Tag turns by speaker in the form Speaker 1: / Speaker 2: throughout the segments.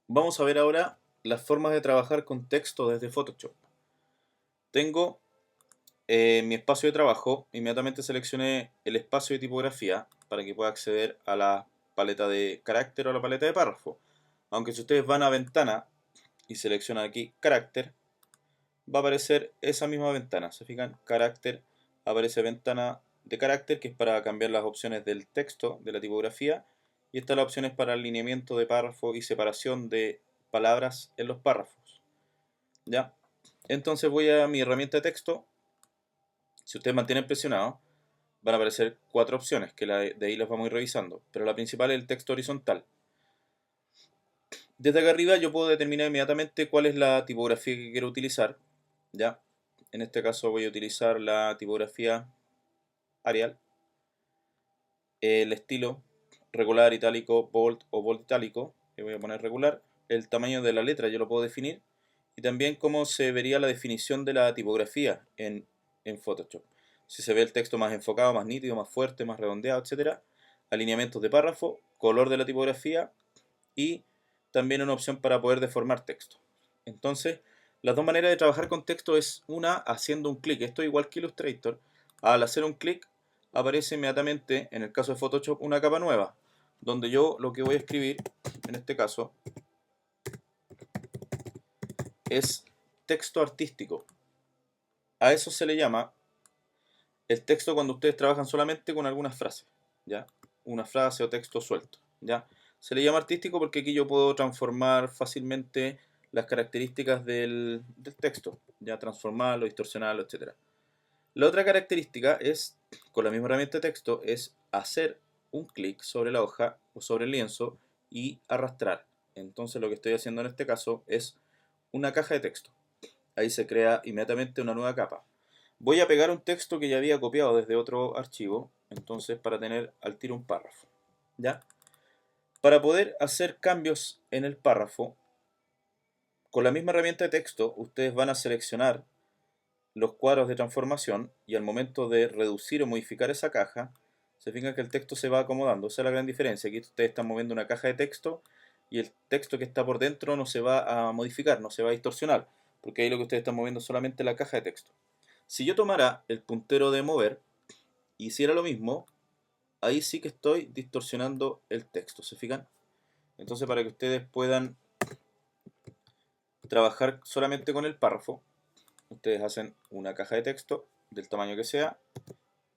Speaker 1: Vamos a ver ahora las formas de trabajar con texto desde Photoshop. Tengo mi espacio de trabajo, inmediatamente seleccioné el espacio de tipografía para que pueda acceder a la paleta de carácter o a la paleta de párrafo. Aunque si ustedes van a ventana y seleccionan aquí carácter, va a aparecer esa misma ventana. ¿Se fijan? Carácter, aparece ventana de carácter, que es para cambiar las opciones del texto, de la tipografía, y están las opciones para alineamiento de párrafo y separación de palabras en los párrafos. ¿Ya? Entonces voy a mi herramienta de texto. Si ustedes mantienen presionado, van a aparecer cuatro opciones, que de ahí las vamos a ir revisando. Pero la principal es el texto horizontal. Desde acá arriba yo puedo determinar inmediatamente cuál es la tipografía que quiero utilizar. ¿Ya? En este caso voy a utilizar la tipografía Arial. El estilo regular, itálico, bold o bold itálico. Le voy a poner regular. El tamaño de la letra yo lo puedo definir. Y también cómo se vería la definición de la tipografía en Photoshop. Si se ve el texto más enfocado, más nítido, más fuerte, más redondeado, etcétera. Alineamientos de párrafo, color de la tipografía y también una opción para poder deformar texto. Entonces, las dos maneras de trabajar con texto es una haciendo un clic. Esto es igual que Illustrator. Al hacer un clic aparece inmediatamente, en el caso de Photoshop, una capa nueva, donde yo lo que voy a escribir, en este caso, es texto artístico. A eso se le llama el texto cuando ustedes trabajan solamente con algunas frases, ¿ya? Una frase o texto suelto, ¿ya? Se le llama artístico porque aquí yo puedo transformar fácilmente las características del texto, ya transformarlo, distorsionarlo, etcétera. La otra característica es, con la misma herramienta de texto, es hacer un clic sobre la hoja o sobre el lienzo y arrastrar. Entonces lo que estoy haciendo en este caso es una caja de texto. Ahí se crea inmediatamente una nueva capa. Voy a pegar un texto que ya había copiado desde otro archivo, entonces para tener al tiro un párrafo. ¿Ya? Para poder hacer cambios en el párrafo, con la misma herramienta de texto, ustedes van a seleccionar los cuadros de transformación y al momento de reducir o modificar esa caja, se fijan que el texto se va acomodando. Esa es la gran diferencia. Aquí ustedes están moviendo una caja de texto y el texto que está por dentro no se va a modificar, no se va a distorsionar, porque ahí lo que ustedes están moviendo es solamente la caja de texto. Si yo tomara el puntero de mover y hiciera lo mismo, ahí sí que estoy distorsionando el texto, ¿se fijan? Entonces, para que ustedes puedan trabajar solamente con el párrafo, ustedes hacen una caja de texto del tamaño que sea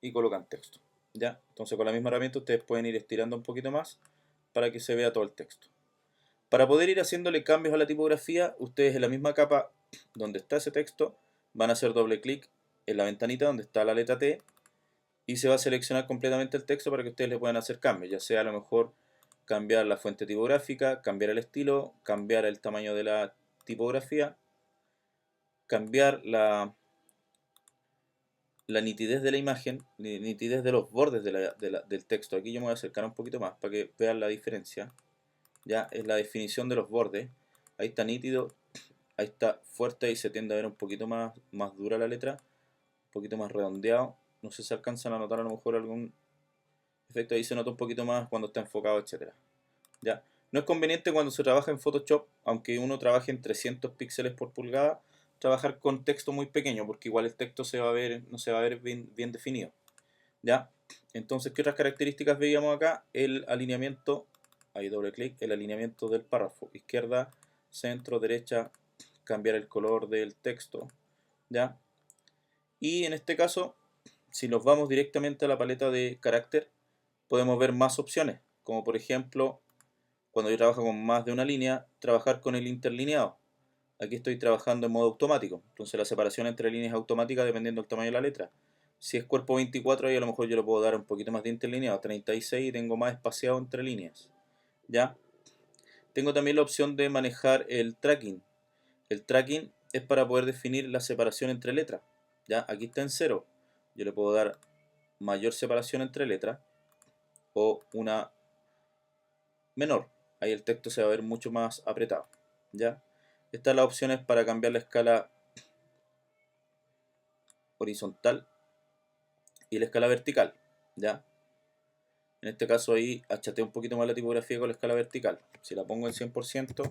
Speaker 1: y colocan texto. ¿Ya? Entonces, con la misma herramienta ustedes pueden ir estirando un poquito más para que se vea todo el texto. Para poder ir haciéndole cambios a la tipografía, ustedes en la misma capa donde está ese texto van a hacer doble clic en la ventanita donde está la letra T y se va a seleccionar completamente el texto para que ustedes le puedan hacer cambios, ya sea a lo mejor cambiar la fuente tipográfica, cambiar el estilo, cambiar el tamaño de la tipografía, cambiar la nitidez de la imagen, nitidez de los bordes del texto. Aquí yo me voy a acercar un poquito más para que vean la diferencia. Ya es la definición de los bordes. Ahí está nítido, ahí está fuerte y se tiende a ver un poquito más dura la letra, un poquito más redondeado. No sé si alcanzan a notar a lo mejor algún efecto. Ahí se nota un poquito más cuando está enfocado, etcétera. ¿Ya? No es conveniente cuando se trabaja en Photoshop, aunque uno trabaje en 300 píxeles por pulgada, trabajar con texto muy pequeño, porque igual el texto se va a ver, no se va a ver bien definido. ¿Ya? Entonces, ¿qué otras características veíamos acá? El alineamiento, ahí doble clic, el alineamiento del párrafo, izquierda, centro, derecha, cambiar el color del texto, ¿ya? Y en este caso, si nos vamos directamente a la paleta de carácter, podemos ver más opciones, como por ejemplo, cuando yo trabajo con más de una línea, trabajar con el interlineado. Aquí estoy trabajando en modo automático, entonces la separación entre líneas es automática dependiendo del tamaño de la letra. Si es cuerpo 24, ahí a lo mejor yo le puedo dar un poquito más de interlineado, 36 y tengo más espaciado entre líneas. ¿Ya? Tengo también la opción de manejar el tracking. El tracking es para poder definir la separación entre letras. ¿Ya? Aquí está en 0. Yo le puedo dar mayor separación entre letras o una menor. Ahí el texto se va a ver mucho más apretado. ¿Ya? Estas las opciones para cambiar la escala horizontal y la escala vertical. ¿Ya? En este caso ahí achateo un poquito más la tipografía con la escala vertical. Si la pongo en 100%,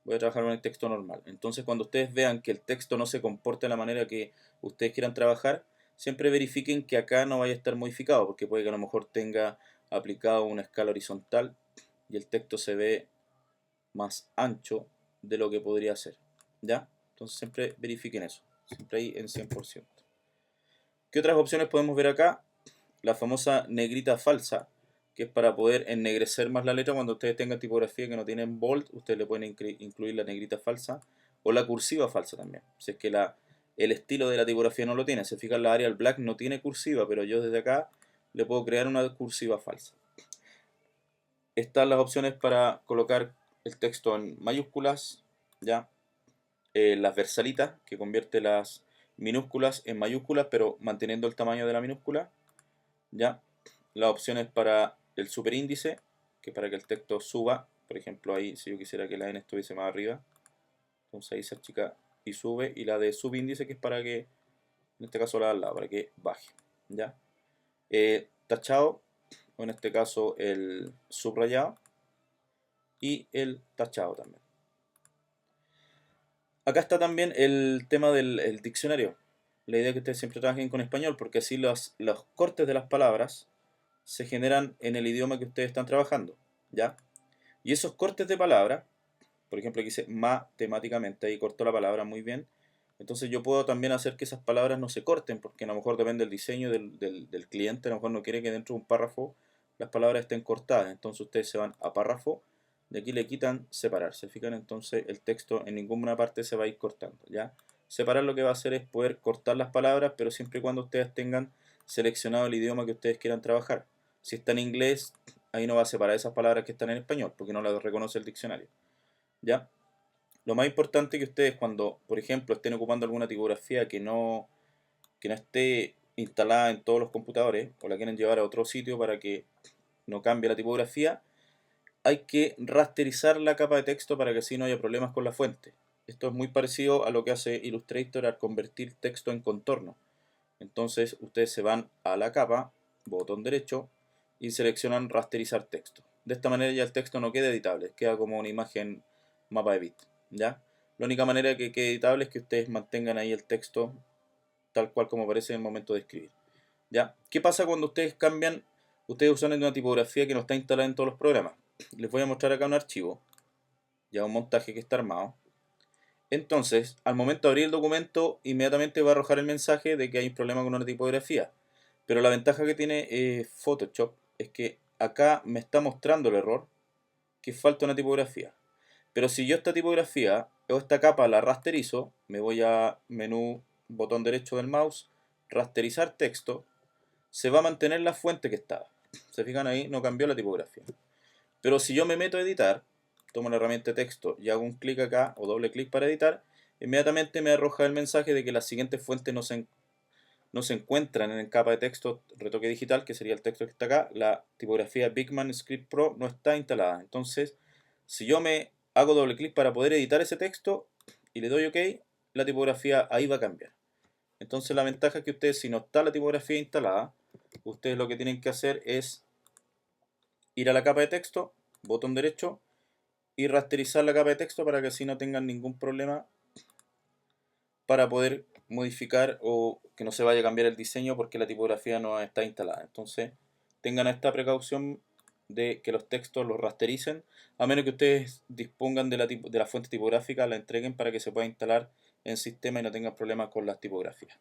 Speaker 1: voy a trabajar con el texto normal. Entonces cuando ustedes vean que el texto no se comporta de la manera que ustedes quieran trabajar, siempre verifiquen que acá no vaya a estar modificado, porque puede que a lo mejor tenga aplicado una escala horizontal y el texto se ve más ancho de lo que podría ser, ¿ya? Entonces siempre verifiquen eso, siempre ahí en 100%. ¿Qué otras opciones podemos ver acá? La famosa negrita falsa, que es para poder ennegrecer más la letra. Cuando ustedes tengan tipografía que no tienen bold, ustedes le pueden incluir la negrita falsa o la cursiva falsa también. Si es que el estilo de la tipografía no lo tiene. Se fijan, la Arial Black no tiene cursiva, pero yo desde acá le puedo crear una cursiva falsa. Están las opciones para colocar el texto en mayúsculas, ¿ya? Las versalitas, que convierte las minúsculas en mayúsculas, pero manteniendo el tamaño de la minúscula, ¿ya? Las opciones para el superíndice, que es para que el texto suba. Por ejemplo, ahí si yo quisiera que la N estuviese más arriba, entonces ahí se achica y sube. Y la de subíndice, que es para que, en este caso la de al lado, para que baje, ¿ya? Tachado, o en este caso el subrayado, y el tachado también. Acá está también el tema del diccionario. La idea es que ustedes siempre trabajen con español, porque así los cortes de las palabras se generan en el idioma que ustedes están trabajando, ¿ya? Y esos cortes de palabra, por ejemplo aquí dice matemáticamente, ahí cortó la palabra muy bien, entonces yo puedo también hacer que esas palabras no se corten, porque a lo mejor depende del diseño del cliente, a lo mejor no quiere que dentro de un párrafo las palabras estén cortadas, entonces ustedes se van a párrafo, de aquí le quitan separar, se fijan, entonces el texto en ninguna parte se va a ir cortando, ¿ya? Separar lo que va a hacer es poder cortar las palabras, pero siempre y cuando ustedes tengan seleccionado el idioma que ustedes quieran trabajar. Si está en inglés, ahí no va a separar esas palabras que están en español, porque no las reconoce el diccionario, ¿ya? Lo más importante es que ustedes cuando, por ejemplo, estén ocupando alguna tipografía que no esté instalada en todos los computadores o la quieren llevar a otro sitio para que no cambie la tipografía, hay que rasterizar la capa de texto para que así no haya problemas con la fuente. Esto es muy parecido a lo que hace Illustrator al convertir texto en contorno. Entonces ustedes se van a la capa, botón derecho, y seleccionan rasterizar texto. De esta manera ya el texto no queda editable, queda como una imagen mapa de bit, ¿ya? La única manera de que quede editable es que ustedes mantengan ahí el texto tal cual como aparece en el momento de escribir, ¿ya? ¿Qué pasa cuando ustedes cambian, ustedes usan una tipografía que no está instalada en todos los programas? Les voy a mostrar acá un archivo, ya un montaje que está armado. Entonces, al momento de abrir el documento, inmediatamente va a arrojar el mensaje de que hay un problema con una tipografía. Pero la ventaja que tiene Photoshop es que acá me está mostrando el error, que falta una tipografía. Pero si yo esta tipografía o esta capa la rasterizo, me voy a menú, botón derecho del mouse, rasterizar texto, se va a mantener la fuente que estaba. Se fijan ahí, no cambió la tipografía. Pero si yo me meto a editar, tomo la herramienta de texto y hago un clic acá o doble clic para editar, inmediatamente me arroja el mensaje de que las siguientes fuentes no se encuentran en el capa de texto retoque digital, que sería el texto que está acá. La tipografía Bigman Script Pro no está instalada. Entonces, si yo me hago doble clic para poder editar ese texto y le doy OK, la tipografía ahí va a cambiar. Entonces la ventaja es que ustedes, si no está la tipografía instalada, ustedes lo que tienen que hacer es ir a la capa de texto, botón derecho, y rasterizar la capa de texto para que así no tengan ningún problema para poder modificar o que no se vaya a cambiar el diseño porque la tipografía no está instalada. Entonces tengan esta precaución de que los textos los rastericen, a menos que ustedes dispongan de la fuente tipográfica, la entreguen para que se pueda instalar en sistema y no tengan problemas con las tipografías.